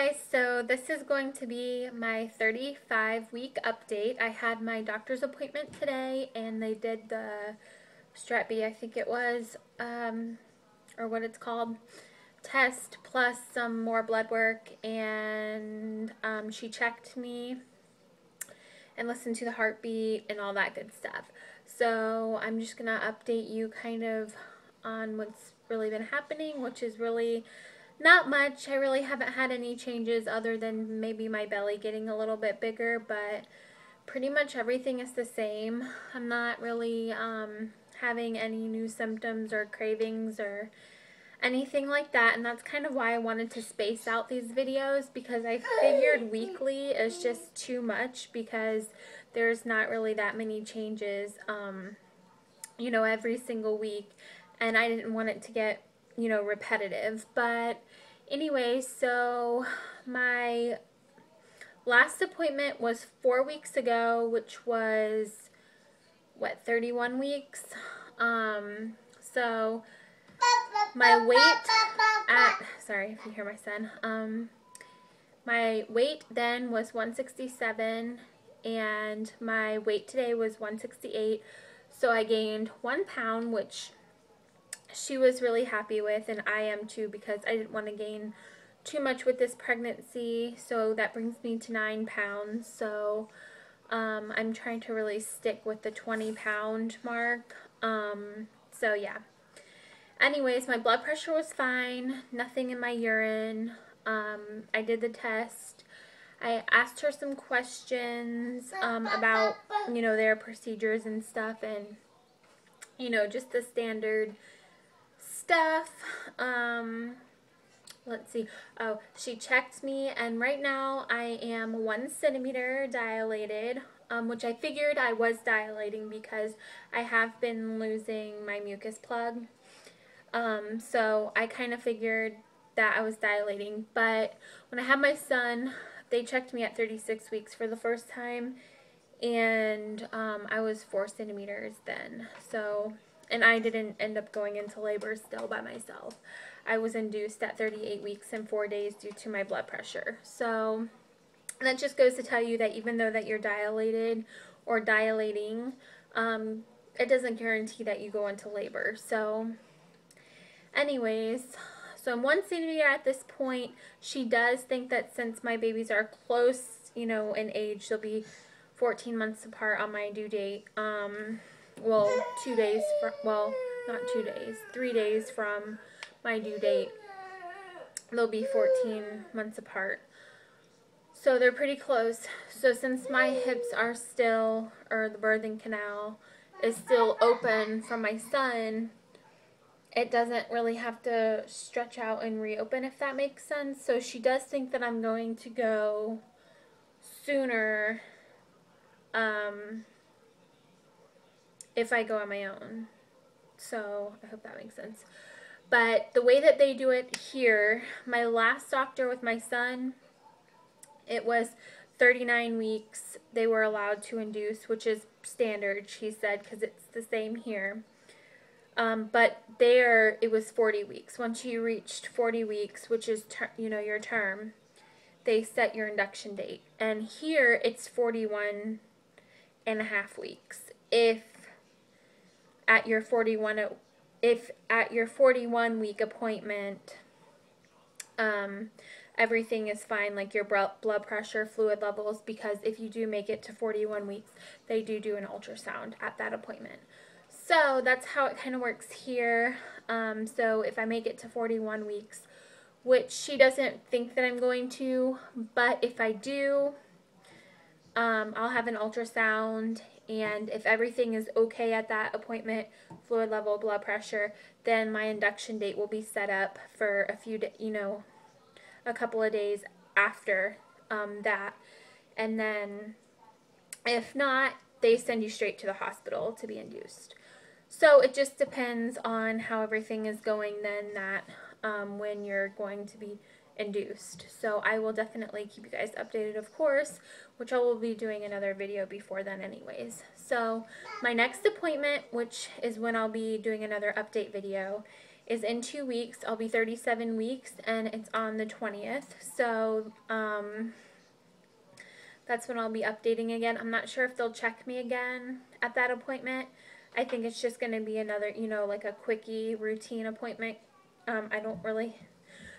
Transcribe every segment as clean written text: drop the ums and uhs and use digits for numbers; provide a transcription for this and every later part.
guys, so this is going to be my 35-week update. I had my doctor's appointment today and they did the Strep B, I think it was, or what it's called, test plus some more blood work, and she checked me and listened to the heartbeat and all that good stuff. So I'm just going to update you kind of on what's really been happening, which is really not much. I really haven't had any changes other than maybe my belly getting a little bit bigger, but pretty much everything is the same. I'm not really having any new symptoms or cravings or anything like that, and that's kind of why I wanted to space out these videos, because I figured weekly is just too much because there's not really that many changes every single week, and I didn't want it to get repetitive. But anyway, so my last appointment was 4 weeks ago, which was what, 31 weeks. So my weight sorry if you hear my son. My weight then was 167 and my weight today was 168. So I gained 1 pound, which she was really happy with, and I am too, because I didn't want to gain too much with this pregnancy. So that brings me to 9 pounds. So I'm trying to really stick with the 20-pound mark. So yeah. Anyways, my blood pressure was fine, nothing in my urine. I did the test. I asked her some questions about, their procedures and stuff, and, just the standard stuff. Let's see. Oh, she checked me, and right now I am 1 centimeter dilated, which I figured I was dilating because I have been losing my mucus plug. So I kind of figured that I was dilating, but when I had my son, they checked me at 36 weeks for the first time, and I was 4 centimeters then. So, and I didn't end up going into labor still by myself. I was induced at 38 weeks and 4 days due to my blood pressure. So that just goes to tell you that even though that you're dilated or dilating, it doesn't guarantee that you go into labor. So anyways, so I'm 1 centimeter at this point. She does think that since my babies are close, in age, they'll be 14 months apart on my due date. Well, 2 days from, well, not 2 days, 3 days from my due date, they'll be 14 months apart. So they're pretty close. So since my hips are still, or the birthing canal is still open from my son, it doesn't really have to stretch out and reopen, if that makes sense. So she does think that I'm going to go sooner if I go on my own. So I hope that makes sense. But the way that they do it here, my last doctor with my son, it was 39 weeks they were allowed to induce, which is standard, she said, because it's the same here. But there, it was 40 weeks. Once you reached 40 weeks, which is, your term, they set your induction date. And here, it's 41 and a half weeks. If at your 41-week appointment, everything is fine, like your blood pressure, fluid levels, because if you do make it to 41 weeks, they do an ultrasound at that appointment. So that's how it kind of works here. So if I make it to 41 weeks, which she doesn't think that I'm going to, but if I do, I'll have an ultrasound, and if everything is okay at that appointment, fluid level, blood pressure, then my induction date will be set up for a few a couple of days after that. And then if not, they send you straight to the hospital to be induced. So it just depends on how everything is going then, that when you're going to be induced. So I will definitely keep you guys updated, of course, which I will be doing another video before then anyways. So my next appointment, which is when I'll be doing another update video, is in 2 weeks. I'll be 37 weeks, and it's on the 20th. So, that's when I'll be updating again. I'm not sure if they'll check me again at that appointment. I think it's just going to be another, like a quickie routine appointment. I don't really,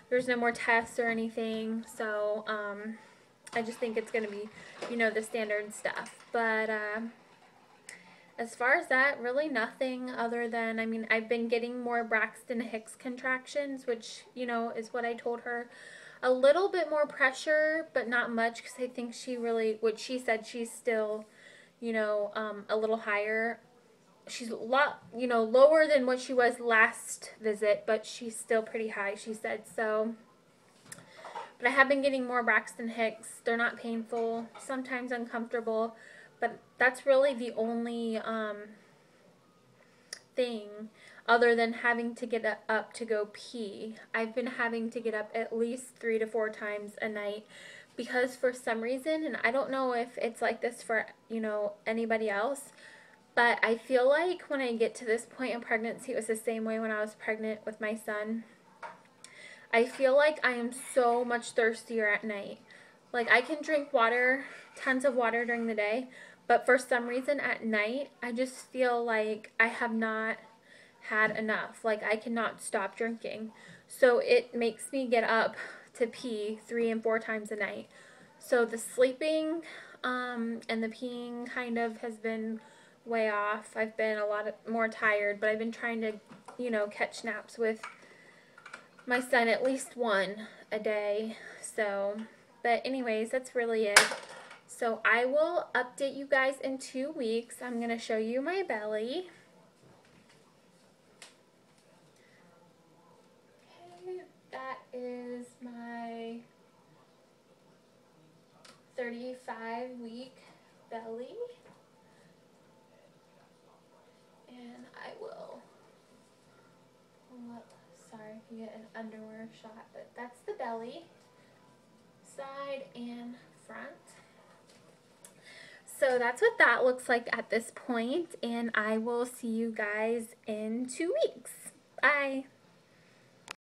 there's no more tests or anything. So, I just think it's going to be, the standard stuff. But, as far as that, really nothing other than, I've been getting more Braxton Hicks contractions, which, is what I told her. A little bit more pressure, but not much, because I think what she said, she's still, a little higher. She's a lot, lower than what she was last visit, but she's still pretty high, she said. So, but I have been getting more Braxton Hicks. They're not painful, sometimes uncomfortable, but that's really the only thing other than having to get up to go pee. I've been having to get up at least 3 to 4 times a night because for some reason, and I don't know if it's like this for, anybody else, but I feel like when I get to this point in pregnancy, it was the same way when I was pregnant with my son. I feel like I am so much thirstier at night. Like, I can drink water, tons of water during the day, but for some reason at night, I just feel like I have not had enough. Like, I cannot stop drinking. So it makes me get up to pee 3 and 4 times a night. So the sleeping and the peeing kind of has been way off. I've been a lot more tired, but I've been trying to, catch naps with my son, at least one a day. So, but anyways, that's really it. So I will update you guys in 2 weeks. I'm going to show you my belly. Okay, that is my 35-week belly. And I will pull up, sorry if you get an underwear shot, but that's the belly, side and front. So that's what that looks like at this point, and I will see you guys in 2 weeks. Bye.